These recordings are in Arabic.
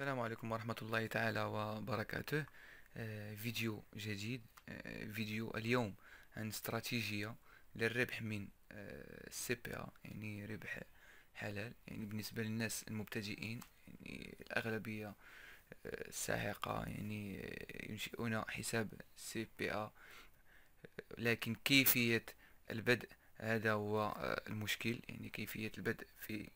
السلام عليكم ورحمة الله تعالى وبركاته. فيديو جديد. فيديو اليوم عن استراتيجية للربح من السي بي ا، يعني ربح حلال، يعني بالنسبة للناس المبتدئين، يعني الأغلبية الساحقة، يعني ينشئون حساب سي بي ا، لكن كيفية البدء هذا هو المشكل. يعني كيفية البدء في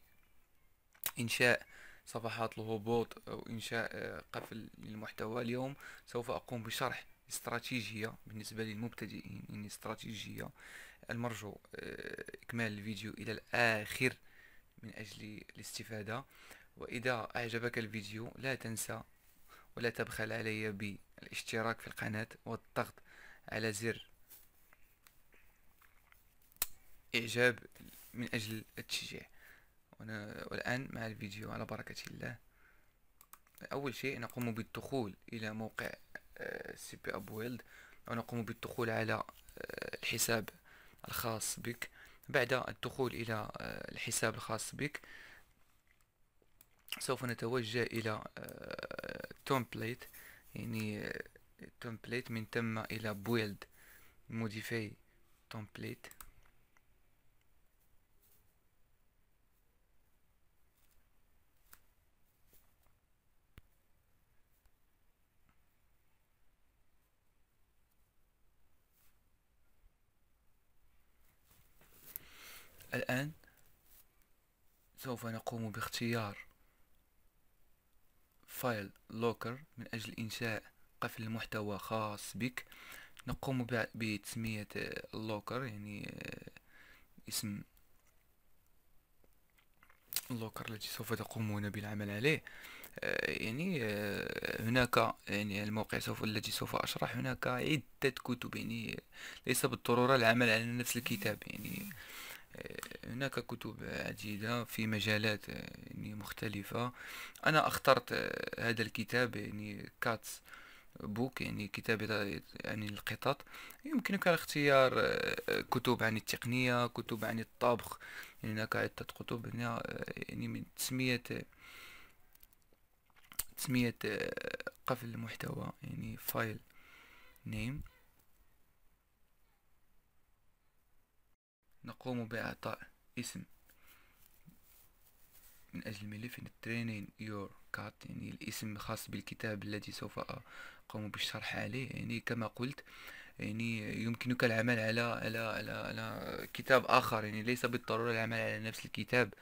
إنشاء صفحات الهبوط أو إنشاء قفل للمحتوى. اليوم سوف أقوم بشرح استراتيجية بالنسبة للمبتدئين، يعني استراتيجية المرجو إكمال الفيديو إلى الآخر من أجل الاستفادة. وإذا أعجبك الفيديو لا تنسى ولا تبخل علي بالاشتراك في القناة والضغط على زر إعجاب من أجل التشجيع. والآن مع الفيديو على بركة الله. أول شيء نقوم بالدخول إلى موقع سي بي أب ويلد، ونقوم بالدخول على الحساب الخاص بك. بعد الدخول إلى الحساب الخاص بك سوف نتوجه إلى تمبليت، يعني تمبليت من ثم إلى بويلد موديفاي تمبليت. الآن سوف نقوم باختيار فايل لوكر من أجل إنشاء قفل محتوى خاص بك. نقوم بتسمية اللوكر، يعني اسم اللوكر الذي سوف تقومون بالعمل عليه. يعني هناك، يعني الموقع الذي سوف أشرح، هناك عدة كتب، يعني ليس بالضرورة العمل على نفس الكتاب. يعني هناك كتب عديدة في مجالات يعني مختلفة. أنا اخترت هذا الكتاب، يعني كاتس بوك، يعني كتاب يعني القطط. يمكنك اختيار كتب عن التقنية، كتب عن الطبخ. يعني هناك عدة كتب هنا، يعني من تسمية قفل المحتوى، يعني فايل نيم. نقوم بإعطاء اسم من أجل الملف، يعني training your cat، يعني الاسم الخاص بالكتاب الذي سوف أقوم بالشرح عليه. يعني كما قلت، يعني يمكنك العمل على كتاب آخر، يعني ليس بالضرورة العمل على نفس الكتاب.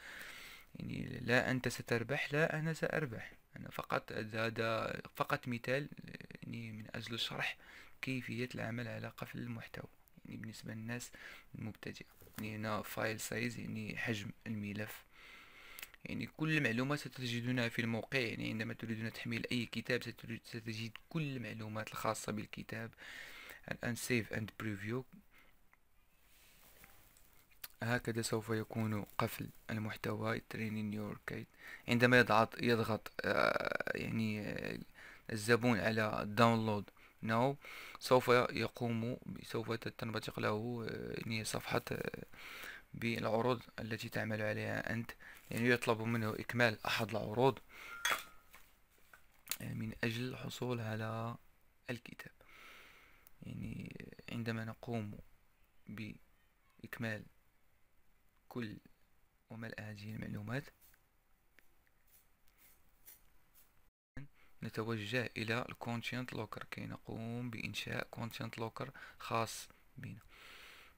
يعني لا أنت ستربح لا أنا سأربح. أنا فقط هذا فقط مثال، يعني من أجل شرح كيفية العمل على قفل المحتوى، يعني بالنسبة للناس المبتدئة. يعني هنا فايل سايز، يعني حجم الملف. يعني كل المعلومات ستجدونها في الموقع، يعني عندما تريدون تحميل أي كتاب ستجد كل المعلومات الخاصة بالكتاب. الآن save and preview. هكذا سوف يكون قفل المحتوى training your cat. عندما يضغط الزبون على download now، سوف تنبثق له يعني صفحة بالعروض التي تعمل عليها أنت. يعني يطلب منه إكمال أحد العروض من أجل الحصول على الكتاب. يعني عندما نقوم بإكمال كل وملء هذه المعلومات نتوجه إلى الكونتنت لوكر كي نقوم بإنشاء كونتنت لوكر خاص بنا،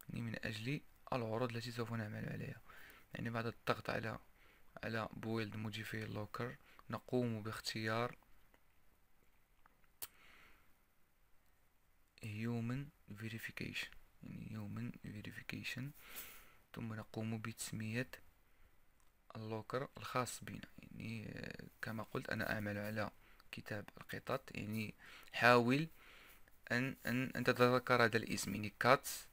يعني من أجل العروض التي سوف نعمل عليها. يعني بعد الضغط على build modify locker نقوم باختيار human verification، يعني human verification. ثم نقوم بتسمية اللوكر الخاص بنا. يعني كما قلت أنا أعمل على كتاب القطط. يعني حاول أن تتذكر هذا الاسم، يعني كاتس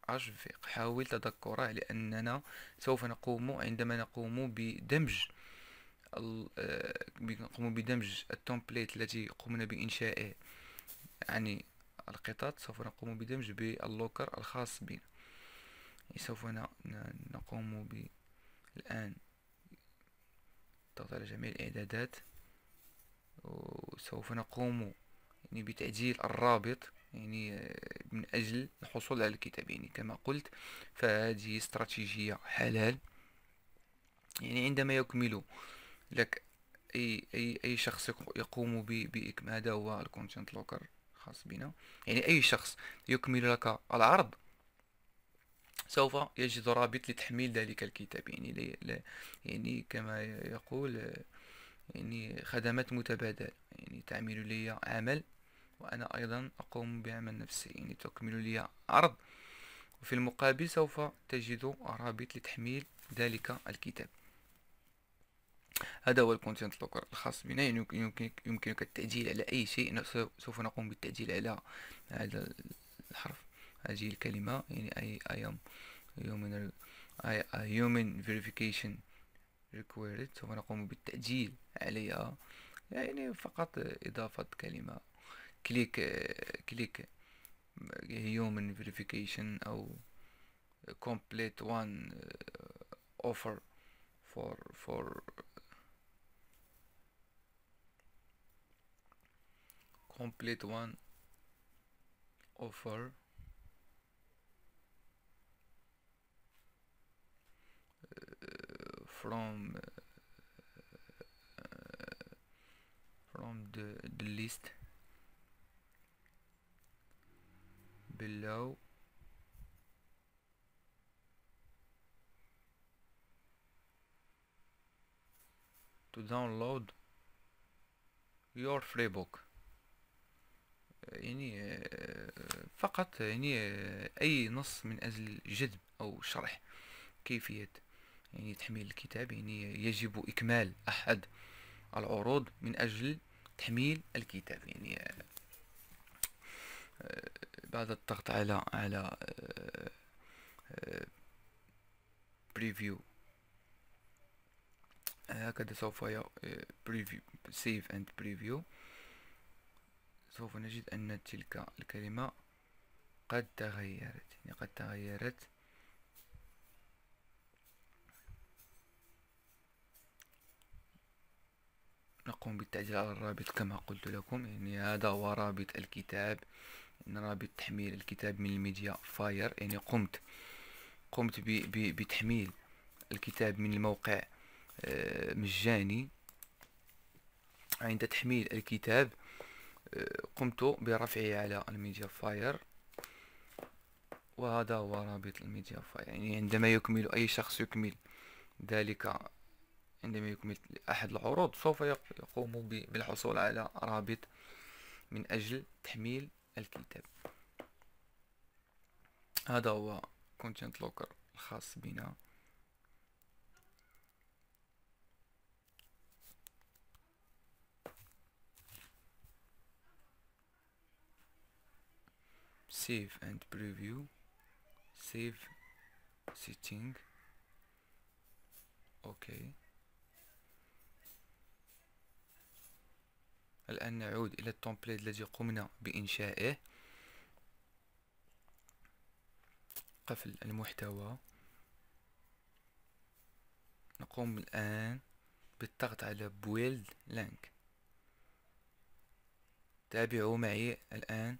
أشفق، حاول تذكره، لأننا سوف عندما نقوم بدمج نقوم بدمج التمبليت التي قمنا بإنشائه، يعني القطط، سوف نقوم بدمج باللوكر الخاص بنا. يعني سوف نقوم الآن ضغط على جميع الإعدادات. وسوف نقوم يعني بتعديل الرابط، يعني من أجل الحصول على الكتاب. يعني كما قلت، فهذه استراتيجية حلال. يعني عندما يكمل لك أي شخص يقوم بإكمال، هذا هو الكونتنت لوكر الخاص بنا. يعني أي شخص يكمل لك العرض سوف يجد رابط لتحميل ذلك الكتاب. يعني يعني كما يقول، يعني خدمات متبادلة. يعني تعمل لي عمل وأنا أيضا أقوم بعمل نفسي. يعني تكمل لي عرض، وفي المقابل سوف تجد رابط لتحميل ذلك الكتاب. هذا هو الكونتنت لوكر الخاص بنا. يعني يمكنك التعديل على أي شيء. سوف نقوم بالتعديل على هذا الحرف، هذه الكلمة. يعني I am human, a human verification required. سوف نقوم بالتعديل عليها، يعني فقط إضافة كلمة كليك human verification أو complete one offer for complete one offer from the list below to download your free book. يعني فقط يعني أي نص من أجل جذب أو شرح كيفية يعني تحميل الكتاب. يعني يجب إكمال أحد العروض من أجل تحميل الكتاب. يعني بعد الضغط على بريفيو، هكذا سوف بريفيو سيف اند بريفيو، سوف نجد أن تلك الكلمة قد تغيرت. يعني قد تغيرت. نقوم بالتعديل على الرابط كما قلت لكم. يعني هذا هو رابط الكتاب، إن رابط تحميل الكتاب من الميديا فاير. يعني قمت بتحميل الكتاب من الموقع مجاني. عند تحميل الكتاب قمت برفعه على الميديا فاير، وهذا هو رابط الميديا فاير. يعني عندما يكمل أي شخص يكمل ذلك، عندما يكمل أحد العروض سوف يقوم بالحصول على رابط من أجل تحميل الكتاب. هذا هو كونتنت لوكر الخاص بنا. save and preview, save setting. اوكي. الآن نعود إلى التمبليت الذي قمنا بإنشائه. قفل المحتوى. نقوم الآن بالضغط على build link. تابعوا معي الآن.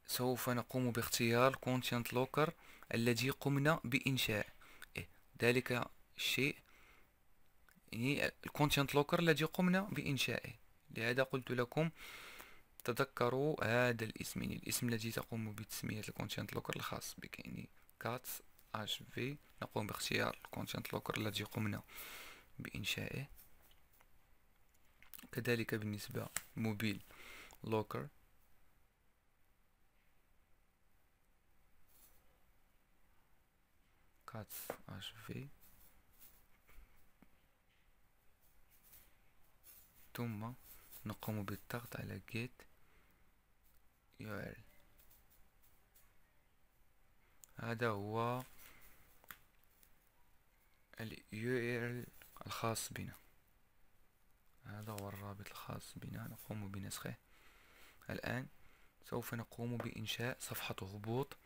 سوف نقوم باختيار content locker الذي قمنا بإنشاء ذلك الشيء. يعني الكونتنت لوكر الذي قمنا بإنشائه. لهذا قلت لكم تذكروا هذا الاسم، يعني الاسم الذي تقوم بتسمية الكونتنت لوكر الخاص بك. يعني كاتس اش في. نقوم باختيار الكونتنت لوكر الذي قمنا بإنشائه. كذلك بالنسبة موبيل لوكر. كاتس اش في. ثم نقوم بالضغط على get URL. هذا هو ال URL الخاص بنا. هذا هو الرابط الخاص بنا. نقوم بنسخه. الآن سوف نقوم بإنشاء صفحة هبوط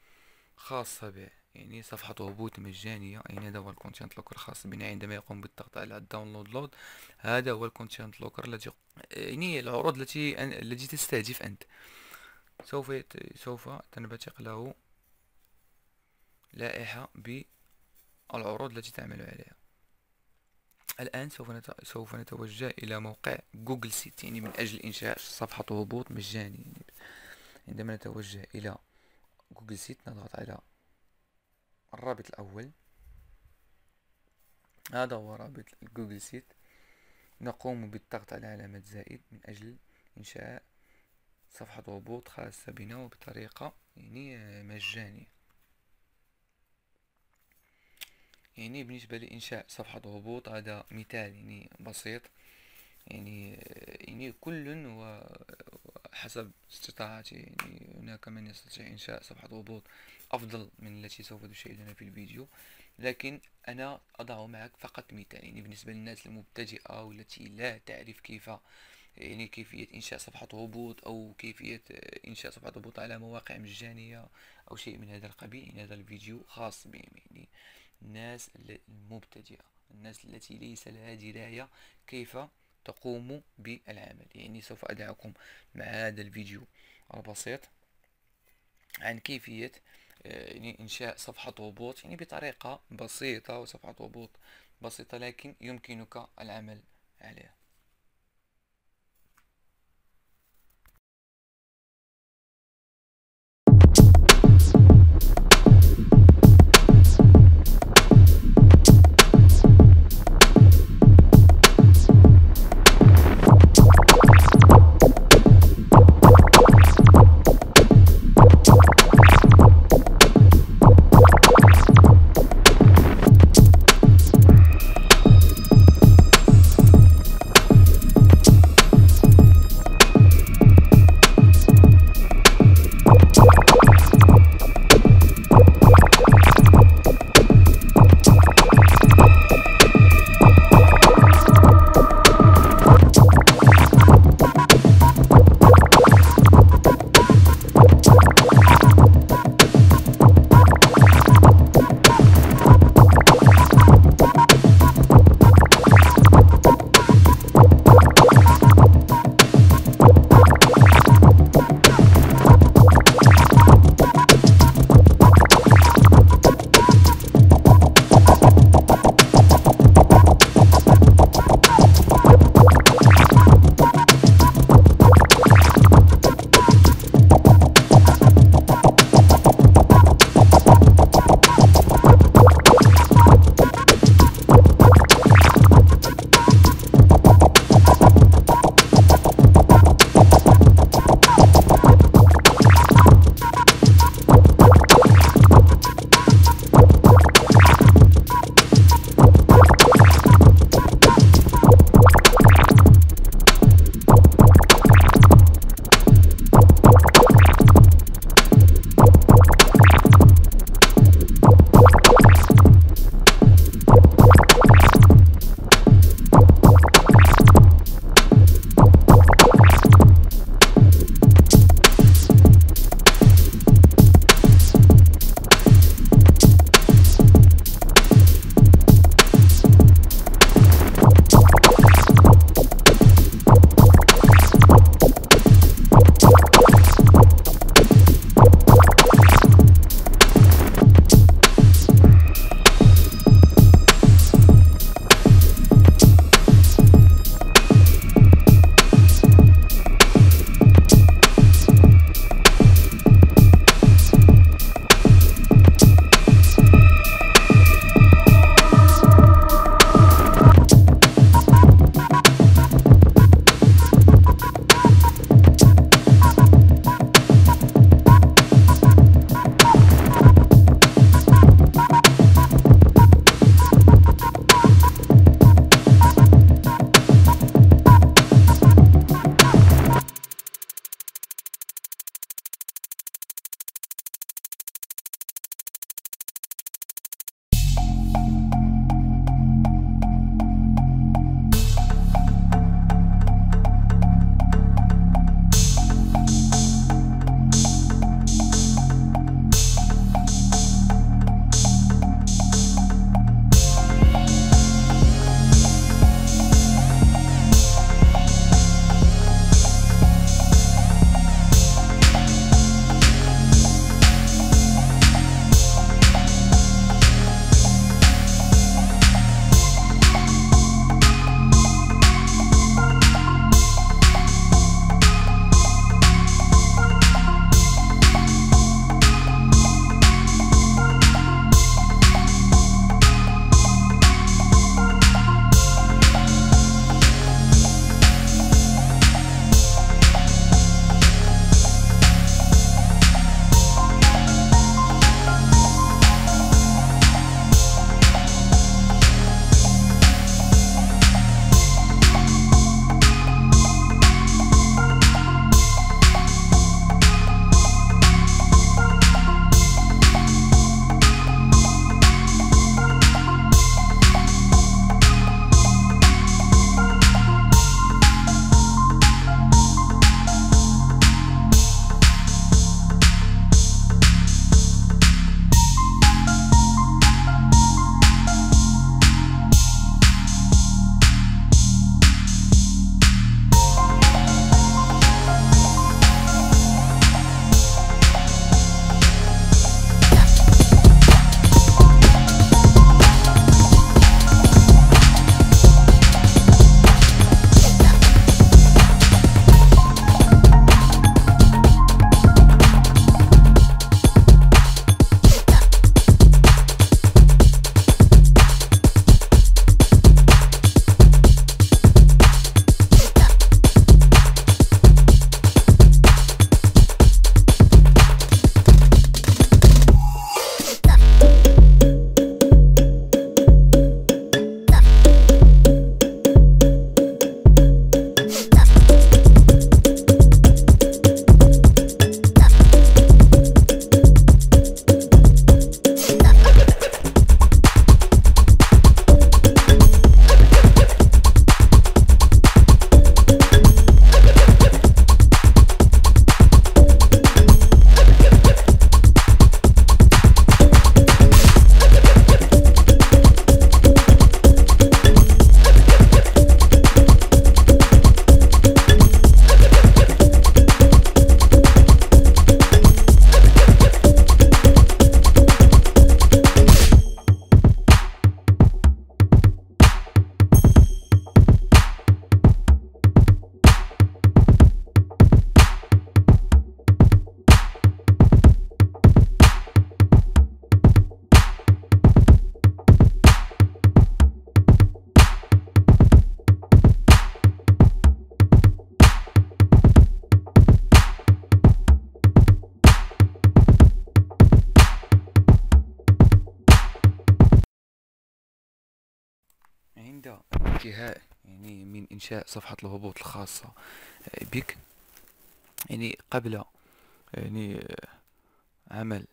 خاصة به. يعني صفحة هبوط مجانية. يعني هذا هو الكونتنت لوكر الخاص بنا عندما يقوم بالضغط على الداونلود لود. هذا هو الكونتنت لوكر الذي يعني العروض التي تستهدف أنت. سوف تنبثق له لائحة بالعروض التي تعمل عليها. الآن سوف نتوجه إلى موقع جوجل سيت، يعني من أجل إنشاء صفحة هبوط مجاني. يعني عندما نتوجه إلى جوجل سيت نضغط على الرابط الأول. هذا هو رابط جوجل سيت. نقوم بالضغط على علامة زائد من أجل إنشاء صفحة هبوط خاصة بنا وبطريقة يعني مجانية. يعني بالنسبة لإنشاء صفحة هبوط هذا مثال يعني بسيط. يعني كل وحسب استطاعته. يعني هناك من يستطيع إنشاء صفحة هبوط أفضل من التي سوف تشاهدونها في الفيديو، لكن أنا أضع معك فقط مثال. يعني بالنسبة للناس المبتدئة والتي لا تعرف كيف يعني كيفية إنشاء صفحة هبوط أو كيفية إنشاء صفحة هبوط على مواقع مجانية أو شيء من هذا القبيل، يعني هذا الفيديو خاص بهم. يعني الناس المبتدئة، الناس التي ليس لها دراية كيف تقوم بالعمل. يعني سوف أدعكم مع هذا الفيديو البسيط عن كيفية يعني إنشاء صفحة هبوط يعني بطريقة بسيطة، وصفحة هبوط بسيطة لكن يمكنك العمل عليها. عند الانتهاء يعني من إنشاء صفحة الهبوط الخاصة بك، يعني قبل يعني عمل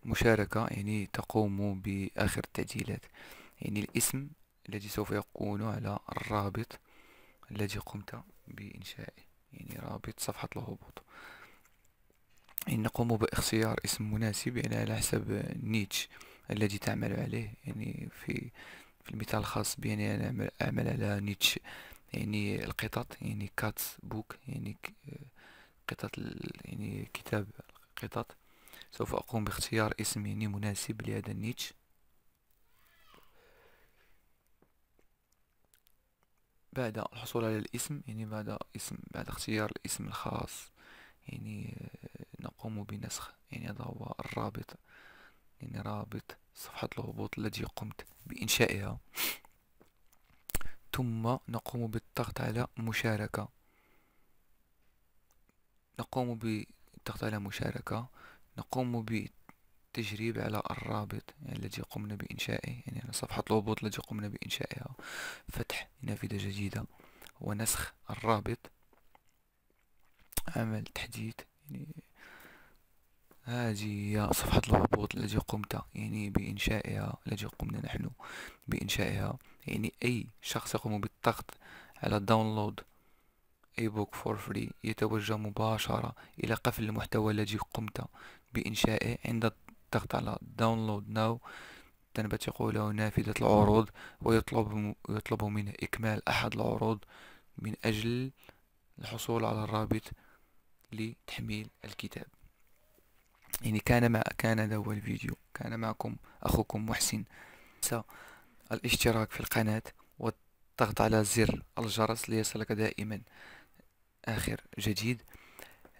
مشاركة، يعني تقوم بآخر التعديلات. يعني الاسم الذي سوف يكون على الرابط الذي قمت بإنشائه، يعني رابط صفحة الهبوط. يعني نقوم باختيار اسم مناسب يعني على حسب النيتش الذي تعمل عليه. يعني في المثال الخاص بي يعني أنا أعمل على نيتش يعني القطط، يعني كات بوك، يعني قطط يعني كتاب قطط. سوف أقوم باختيار اسم يعني مناسب لهذا النيتش. بعد الحصول على الاسم، يعني بعد اختيار الاسم الخاص، يعني نقوم بنسخ، يعني هذا هو الرابط، يعني رابط صفحة الهبوط التي قمت بإنشائها. ثم نقوم بالضغط على مشاركة، نقوم بالضغط على مشاركة، نقوم بالتجريب على الرابط يعني الذي قمنا بإنشائه، يعني على صفحة الهبوط التي قمنا بإنشائها، فتح نافذة جديدة ونسخ الرابط، عمل تحديث. يعني هذه هي صفحة الهبوط التي قمت يعني بإنشائها، التي قمنا نحن بإنشائها. يعني أي شخص يقوم بالضغط على داونلود اي بوك فور فري يتوجه مباشرة إلى قفل المحتوى الذي قمت بإنشائه. عند الضغط على داونلود ناو تنبثق له نافذة العروض، ويطلب منه إكمال أحد العروض من أجل الحصول على الرابط لتحميل الكتاب. يعني كان هذا هو الفيديو، كان معكم أخوكم محسن. الاشتراك في القناة والضغط على زر الجرس ليصلك دائما آخر جديد.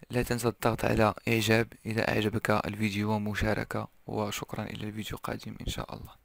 لا تنسى الضغط على إعجاب إذا أعجبك الفيديو ومشاركة، وشكرا إلى الفيديو القادم إن شاء الله.